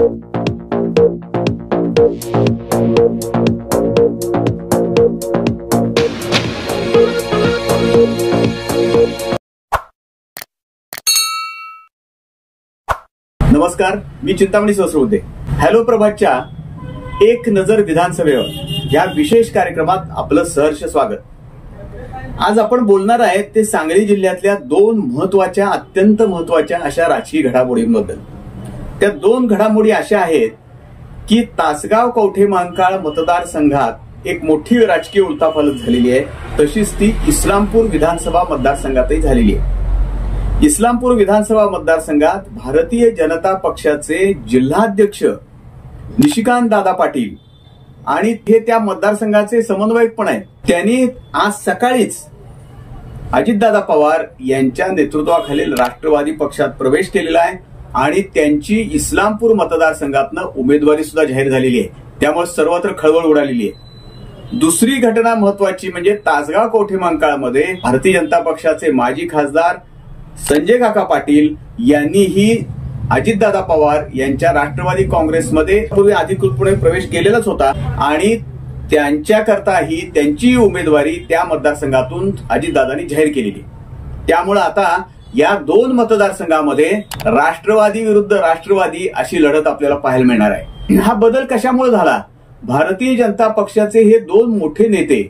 नमस्कार, मी चिंतामणी सहस्रबुद्धे. हॅलो प्रभातच्या एक नजर विधानसभेवर या विशेष कार्यक्रमात आपलं सहर्ष स्वागत. आज आपण बोलणार आहे ते सांगली जिल्ह्यातल्या दोन महत्वाच्या, अत्यंत महत्वाच्या अशा राजकीय घडामोडींबद्दल. त्या दोन घडामोडी अशा आहेत की तासगाव कवठे महांकाळ मतदारसंघात एक मोठी राजकीय उलथापालथ झालेली आहे, तशीच ती इस्लामपूर विधानसभा मतदारसंघातही झालेली आहे. इस्लामपूर विधानसभा मतदारसंघात भारतीय जनता पक्षाचे जिल्हाध्यक्ष निशिकांत दादा पाटील आणि ते त्या मतदारसंघाचे समन्वयक पण आहेत. त्यांनी आज सकाळीच अजितदादा पवार यांच्या नेतृत्वाखालील राष्ट्रवादी पक्षात प्रवेश केलेला आहे आणि त्यांची इस्लामपूर मतदारसंघातनं उमेदवारी सुद्धा जाहीर झालेली आहे. त्यामुळे सर्वत्र खळबळ उडालेली आहे. दुसरी घटना महत्वाची म्हणजे तासगाव कवठे महांकाळमध्ये भारतीय जनता पक्षाचे माजी खासदार संजय काका पाटील यांनीही अजितदादा पवार यांच्या राष्ट्रवादी काँग्रेसमध्ये पूर्वी अधिकृतपणे प्रवेश केलेलाच होता आणि त्यांच्याकरताही त्यांची उमेदवारी त्या मतदारसंघातून अजितदादांनी जाहीर केलेली. त्यामुळे आता या दोन मतदारसंघामध्ये राष्ट्रवादी विरुद्ध राष्ट्रवादी अशी लढत आपल्याला पाहायला मिळणार आहे. हा बदल कशामुळे झाला? भारतीय जनता पक्षाचे हे दोन मोठे नेते,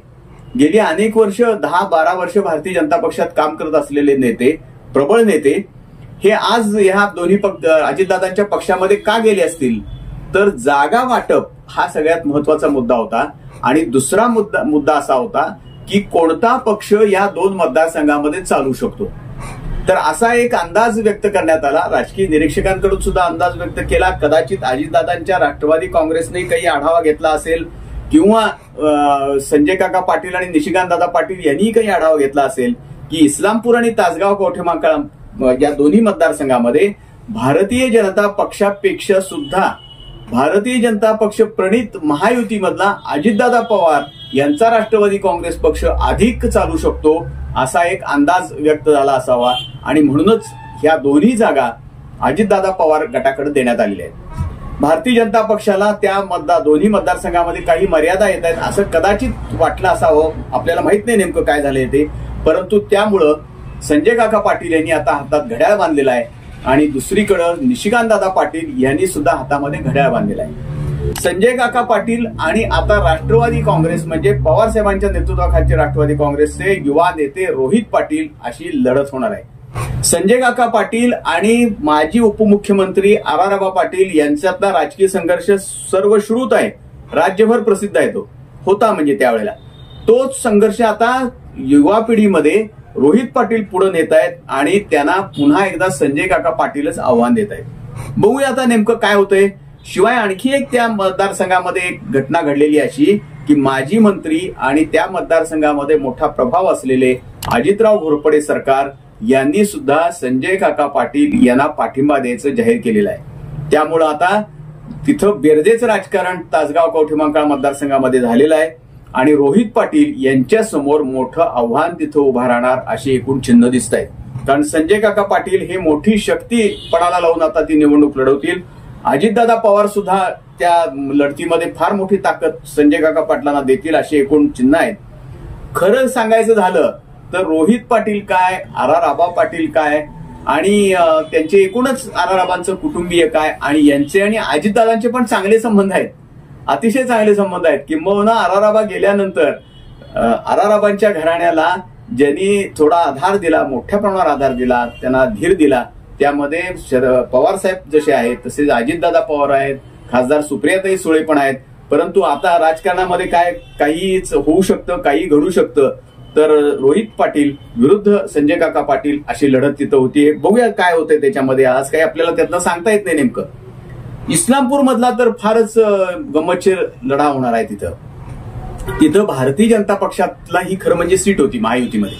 गेली अनेक वर्ष 10-12 वर्ष भारतीय जनता पक्षात काम करत असलेले नेते, प्रबळ नेते, हे आज ह्या दोन्ही अजितदादांच्या पक्षामध्ये का गेले असतील तर जागा वाटप हा सगळ्यात महत्वाचा मुद्दा होता. आणि दुसरा मुद्दा असा होता की कोणता पक्ष या दोन मतदारसंघामध्ये चालू शकतो. तर असा एक अंदाज व्यक्त करण्यात आला. राजकीय निरीक्षकांकडून सुद्धा अंदाज व्यक्त केला. कदाचित अजितदादांच्या राष्ट्रवादी काँग्रेसने काही आढावा घेतला असेल किंवा संजय काका पाटील आणि निशिकांत दादा पाटील यांनी काही आढावा घेतला असेल की इस्लामपूर आणि तासगाव कवठे महांकाळ या दोन्ही मतदारसंघामध्ये भारतीय जनता पक्षापेक्षा सुद्धा भारतीय जनता पक्ष प्रणित महायुतीमधला अजितदादा पवार यांचा राष्ट्रवादी काँग्रेस पक्ष अधिक चालू शकतो असा एक अंदाज व्यक्त झाला असावा आणि म्हणूनच ह्या दोन्ही जागा अजितदादा पवार गटाकडे देण्यात आलेल्या आहेत. भारतीय जनता पक्षाला त्या दोन्ही मतदारसंघामध्ये काही मर्यादा येत आहेत असं कदाचित वाटलं असावं. आपल्याला माहित नाही नेमकं काय झालंय ते, परंतु त्यामुळं संजय काका पाटील यांनी आता हातात घड्याळ बांधलेला आहे आणि दुसरीकडे निशिकांत दादा पाटील यांनी सुद्धा हातामध्ये घड्याळ बांधलेला आहे. संजय काका पाटील आणि आता राष्ट्रवादी काँग्रेस म्हणजे पवार साहेबांच्या नेतृत्वाखालचे राष्ट्रवादी काँग्रेसचे युवा नेते रोहित पाटील अशी लढत होणार आहे. संजय काका पाटील आणि माजी उपमुख्यमंत्री आराराबा पाटील यांच्यातला राजकीय संघर्ष सर्वश्रुत आहे, राज्यभर प्रसिद्ध आहे. तो होता म्हणजे त्यावेळेला तोच संघर्ष आता युवा पिढीमध्ये रोहित पाटील पुढे नेत आहेत आणि त्यांना पुन्हा एकदा संजय काका पाटीलच आव्हान देत आहेत. बघूया आता नेमकं काय होतंय. शिवाय आणखी एक त्या मतदारसंघामध्ये एक घटना घडलेली अशी की माजी मंत्री आणि त्या मतदारसंघामध्ये मोठा प्रभाव असलेले अजितराव घोरपडे सरकार यांनी सुद्धा संजय काका पाटील यांना पाठिंबा द्यायचं जाहीर केलेलं आहे. त्यामुळं आता तिथं बेरजेचं राजकारण तासगाव कवठे महांकाळ मतदारसंघामध्ये झालेलं आहे आणि रोहित पाटील यांच्या समोर मोठं आव्हान तिथं उभा राहणार अशी एकूण चिन्ह दिसत आहेत. कारण संजय काका पाटील हे मोठी शक्ती पणाला लावून आता ती निवडणूक लढवतील. अजितदादा पवार सुद्धा त्या लढतीमध्ये फार मोठी ताकद संजय काका पाटलांना देतील अशी एकूण चिन्ह आहेत. खरं सांगायचं झालं तर रोहित पाटील काय, आराराबा पाटील काय आणि त्यांचे एकूणच आराराबांचं कुटुंबीय काय आणि यांचे आणि अजितदादांचे पण चांगले संबंध आहेत, अतिशय चांगले संबंध आहेत. किंबहुना आराराबा गेल्यानंतर आराराबांच्या घराण्याला ज्यांनी थोडा आधार दिला, मोठ्या प्रमाणावर आधार दिला, त्यांना धीर दिला, त्यामध्ये पवार साहेब जसे आहेत तसेच अजितदादा पवार आहेत, खासदार सुप्रियाताई सुळे पण आहेत. परंतु आता राजकारणामध्ये काहीच होऊ शकतं, काही घडू शकतं. तर रोहित पाटील विरुद्ध संजय काका पाटील अशी लढत तिथं होती. बघूया काय होतंय त्याच्यामध्ये. आज काही आपल्याला त्यातलं सांगता येत नाही नेमकं. इस्लामपूर मधला तर फारच गंमतशीर लढा होणार आहे. तिथं भारतीय जनता पक्षातला ही खरं म्हणजे सीट होती महायुतीमध्ये,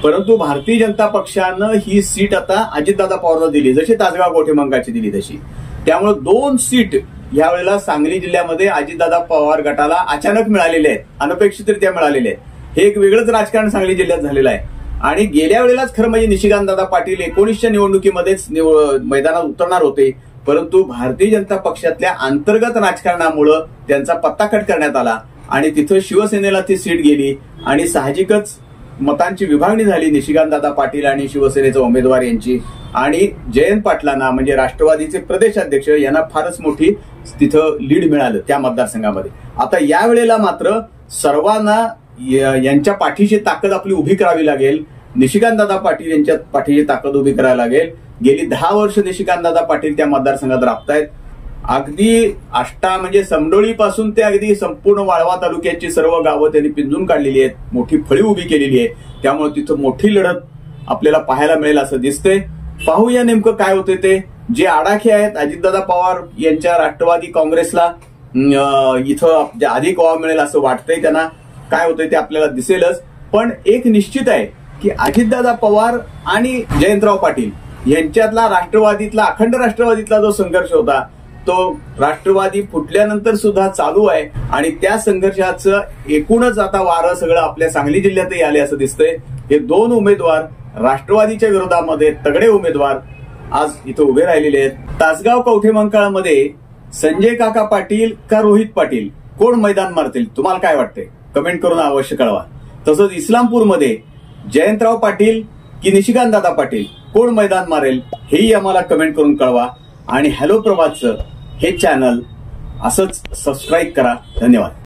परंतु भारतीय जनता पक्षानं ही सीट आता अजितदादा पवारला दिली, जशी तासगाव कवठे महांकाळची दिली तशी. त्यामुळे 2 सीट यावेळेला सांगली जिल्ह्यामध्ये अजितदादा पवार गटाला अचानक मिळालेले आहेत, अनपेक्षितरित्या मिळालेले आहेत. हे एक वेगळंच राजकारण सांगली जिल्ह्यात झालेलं आहे. आणि गेल्या वेळेलाच खरं म्हणजे निशिकांत दादा पाटील 19च्या निवडणुकीमध्येच मैदानात उतरणार होते, परंतु भारतीय जनता पक्षातल्या अंतर्गत राजकारणामुळे त्यांचा पत्ता कट करण्यात आला आणि तिथं शिवसेनेला ती सीट गेली आणि साहजिकच मतांची विभागणी झाली निशिकांतदादा पाटील आणि शिवसेनेचा उमेदवार यांची, आणि जयंत पाटलांना म्हणजे राष्ट्रवादीचे प्रदेशाध्यक्ष यांना फारच मोठी तिथं लीड मिळालं त्या मतदारसंघामध्ये. आता यावेळेला मात्र सर्वांना यांच्या पाठीची ताकद आपली उभी करावी लागेल. निशिकांतदादा पाटील यांच्या पाठीची ताकद उभी करायला लागेल. गेली 10 वर्ष निशिकांतदादा पाटील त्या मतदारसंघात राबतायत. अगदी आष्टा म्हणजे समडोळी पासून ते अगदी संपूर्ण वाळवा तालुक्याची सर्व गावं त्यांनी पिंजून काढलेली आहेत, मोठी फळी उभी केलेली आहे. त्यामुळे तिथं मोठी लढत आपल्याला पाहायला मिळेल असं दिसतंय. पाहूया नेमकं काय होते ते. जे आडाखे आहेत अजितदादा पवार यांच्या राष्ट्रवादी काँग्रेसला इथं अधिक वाव मिळेल असं वाटतंय त्यांना. काय होतंय ते आपल्याला दिसेलच. पण एक निश्चित आहे की अजितदादा पवार आणि जयंतराव पाटील यांच्यातला राष्ट्रवादीतला अखंड राष्ट्रवादीतला जो संघर्ष होता तो राष्ट्रवादी फुटल्यानंतर सुद्धा चालू आहे आणि त्या संघर्षाचं एकूणच आता वारं सगळं आपल्या सांगली जिल्ह्यातही आले असं दिसतंय. हे दोन उमेदवार राष्ट्रवादीच्या विरोधामध्ये तगडे उमेदवार आज इथं उभे राहिलेले आहेत. तासगाव कवठेमंकाळमध्ये संजय काका पाटील का रोहित पाटील कोण मैदान मारतील तुम्हाला काय वाटतंय कमेंट करून अवश्य कळवा. तसंच इस्लामपूरमध्ये जयंतराव पाटील की निशिकांतदादा पाटील कोण मैदान मारेल हेही आम्हाला कमेंट करून कळवा. आणि हॅलो प्रभातचं हे चॅनल असंच सबस्क्राईब करा. धन्यवाद.